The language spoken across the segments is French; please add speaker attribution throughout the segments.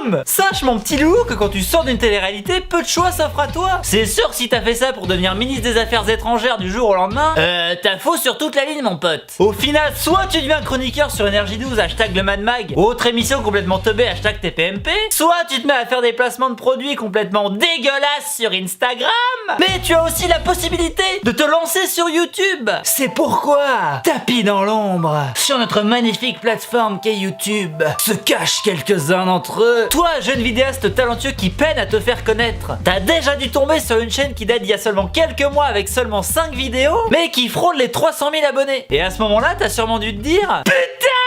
Speaker 1: boum. Sache mon petit loup que quand tu sors d'une télé-réalité, peu de choix s'offrent à toi. C'est sûr, si t'as fait ça pour devenir ministre des Affaires étrangères du jour au lendemain, t'as faux sur toute la ligne mon pote. Au final, soit tu deviens chroniqueur sur Énergie 12 hashtag le Mad Mag, ou autre émission complètement teubée hashtag TPMP, soit tu te mets à faire des placements de produits complètement dégueulasses sur Instagram, mais tu as aussi la possibilité de te lancer sur YouTube. C'est pourquoi, tapis dans l'ombre, sur notre magnifique plateforme qu'est YouTube, se cachent quelques-uns d'entre eux. Toi, jeune vidéaste talentueux qui peine à te faire connaître, t'as déjà dû tomber sur une chaîne qui date d'il y a seulement quelques mois avec seulement 5 vidéos, mais qui frôle les 300 000 abonnés. Et à ce moment-là, t'as sûrement dû te dire putain,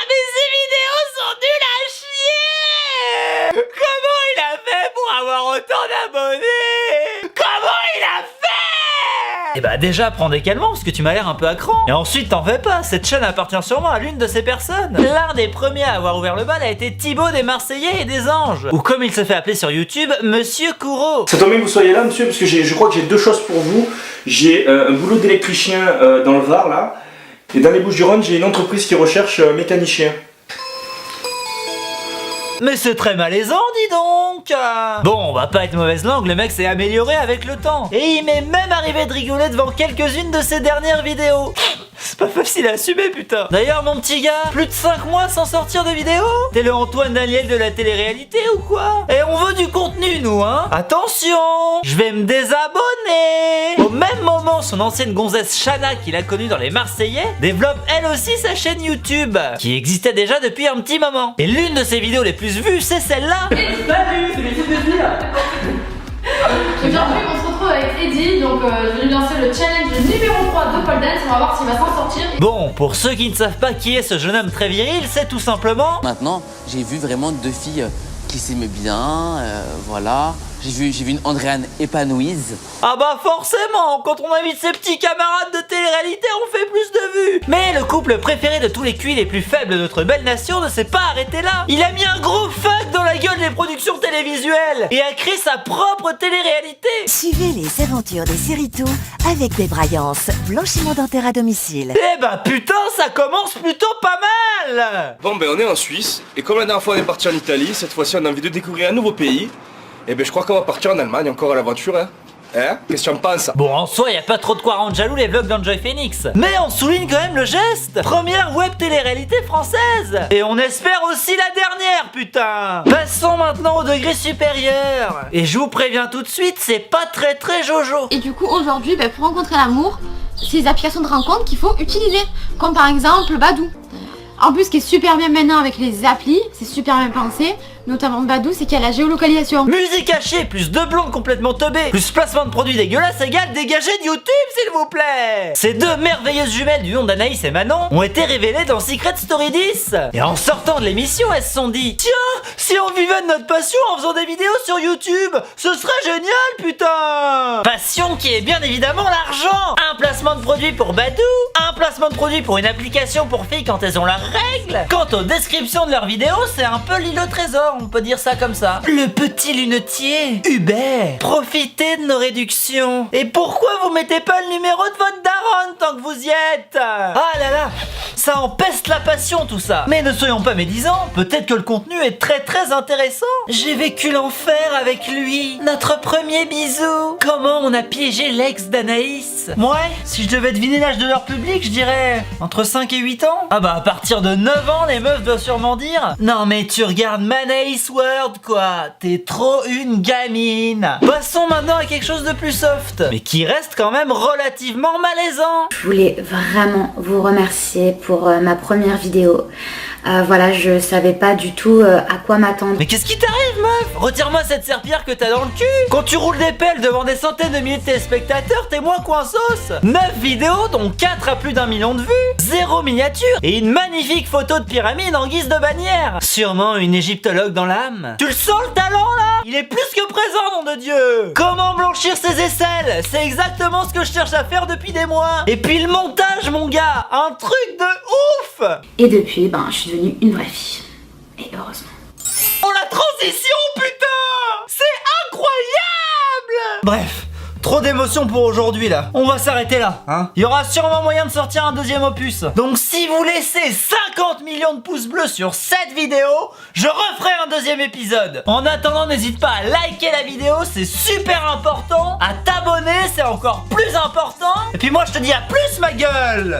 Speaker 1: mais ces vidéos sont nulles à chier. Comment il a fait pour avoir autant d'abonnés? Comment il a fait? Et bah déjà prends des calmants parce que tu m'as l'air un peu à cran. Et ensuite t'en fais pas, cette chaîne appartient sûrement à l'une de ces personnes. L'un des premiers à avoir ouvert le bal a été Thibaut des Marseillais et des Anges, ou comme il se fait appeler sur YouTube, Monsieur Courreau.
Speaker 2: Ça tombe bien que vous soyez là monsieur, parce que je crois que j'ai deux choses pour vous. J'ai un boulot d'électricien dans le Var là, et dans les Bouches-du-Rhône j'ai une entreprise qui recherche mécanicien.
Speaker 1: Mais c'est très malaisant, dis donc. Bon, on va pas être mauvaise langue, le mec s'est amélioré avec le temps. Et il m'est même arrivé de rigoler devant quelques-unes de ses dernières vidéos. C'est pas facile à assumer, putain. D'ailleurs, mon petit gars, plus de 5 mois sans sortir de vidéo? T'es le Antoine Daniel de la télé-réalité ou quoi? Et on veut du contenu, nous, hein. Attention, je vais me désabonner. Au même moment, son ancienne gonzesse Chana, qu'il a connue dans les Marseillais, développe elle aussi sa chaîne YouTube, qui existait déjà depuis un petit moment. Et l'une de ses vidéos les plus vues, c'est celle-là.
Speaker 3: Salut, c'est les trucs de filles là. Aujourd'hui, on se retrouve avec Eddie, donc je vais lui lancer le challenge numéro 3 de pole dance, on va voir s'il va s'en sortir.
Speaker 1: Bon, pour ceux qui ne savent pas qui est ce jeune homme très viril, c'est tout simplement...
Speaker 4: Maintenant, j'ai vu vraiment deux filles qui s'aimaient bien, voilà. J'ai vu une Andréane épanouise.
Speaker 1: Ah bah forcément, quand on invite ses petits camarades de télé-réalité, on fait plus de vues. Mais le couple préféré de tous les culs les plus faibles de notre belle nation ne s'est pas arrêté là. Il a mis un gros fuck dans la gueule des productions télévisuelles et a créé sa propre télé-réalité.
Speaker 5: Suivez les aventures des Cerritos avec des Braillances, blanchiment dentaire à domicile.
Speaker 1: Eh bah putain, ça commence plutôt pas mal.
Speaker 2: Bon ben on est en Suisse, et comme la dernière fois on est parti en Italie, cette fois-ci on a envie de découvrir un nouveau pays. Et ben je crois qu'on va partir en Allemagne encore à l'aventure, hein. Qu'est-ce que tu en penses?
Speaker 1: Bon, en soi, y a pas trop de quoi rendre jaloux les vlogs d'Enjoy Phoenix. Mais on souligne quand même le geste. Première web télé-réalité française. Et on espère aussi la dernière, putain. Passons maintenant au degré supérieur. Et je vous préviens tout de suite, c'est pas très jojo.
Speaker 6: Et du coup aujourd'hui, pour rencontrer l'amour, c'est les applications de rencontre qu'il faut utiliser. Comme par exemple Badoo. En plus, ce qui est super bien maintenant avec les applis, c'est super bien pensé, notamment Badoo, c'est qu'il y a la géolocalisation.
Speaker 1: Musique hachée, plus deux blondes complètement teubées, plus placement de produits dégueulasses égale dégagé de YouTube, s'il vous plaît. Ces deux merveilleuses jumelles du nom d'Anaïs et Manon ont été révélées dans Secret Story 10. Et en sortant de l'émission, elles se sont dit, tiens, si on vivait de notre passion en faisant des vidéos sur YouTube, ce serait génial, putain. Passion qui est bien évidemment l'argent. Un placement de produit pour Badoo, un placement de produit pour une application pour filles quand elles ont la règle. Quant aux descriptions de leurs vidéos, c'est un peu l'île au trésor, on peut dire ça comme ça. Le petit lunetier, Hubert, profitez de nos réductions. Et pourquoi vous mettez pas le numéro de votre daronne tant que vous y êtes? Ah là là, ça empeste la passion tout ça. Mais ne soyons pas médisants, peut-être que le contenu est très intéressant. J'ai vécu l'enfer avec lui, notre premier bisou. Comment on a piégé l'ex d'Anaïs? Ouais, si je devais deviner l'âge de leur public, je dirais entre 5 et 8 ans. Ah bah à partir de 9 ans, les meufs doivent sûrement dire, non mais tu regardes Manaïs World quoi, t'es trop une gamine. Passons maintenant à quelque chose de plus soft, mais qui reste quand même relativement malaisant.
Speaker 7: Je voulais vraiment vous remercier pour ma première vidéo. Voilà, je savais pas du tout à quoi m'attendre.
Speaker 1: Mais qu'est-ce qui t'arrive, meuf? Retire-moi cette serpillère que t'as dans le cul. Quand tu roules des pelles devant des centaines de milliers de téléspectateurs, t'es moins coinsos. 9 vidéos, dont 4 à plus d'1 million de vues, 0 miniature et une magnifique photo de pyramide en guise de bannière. Sûrement une égyptologue dans l'âme. Tu le sens le talent là? Il est plus que présent, nom de Dieu. Comment blanchir ses aisselles? C'est exactement ce que je cherche à faire depuis des mois. Et puis le montage, mon gars, un truc de ouf.
Speaker 7: Et depuis, je suis devenue une vraie fille. Et heureusement.
Speaker 1: Oh la transition, putain! C'est incroyable! Bref, trop d'émotions pour aujourd'hui là. On va s'arrêter là, hein. Il y aura sûrement moyen de sortir un deuxième opus. Donc si vous laissez 50 millions de pouces bleus sur cette vidéo, je referai un deuxième épisode. En attendant, n'hésite pas à liker la vidéo, c'est super important. À t'abonner, c'est encore plus important. Et puis moi je te dis à plus ma gueule.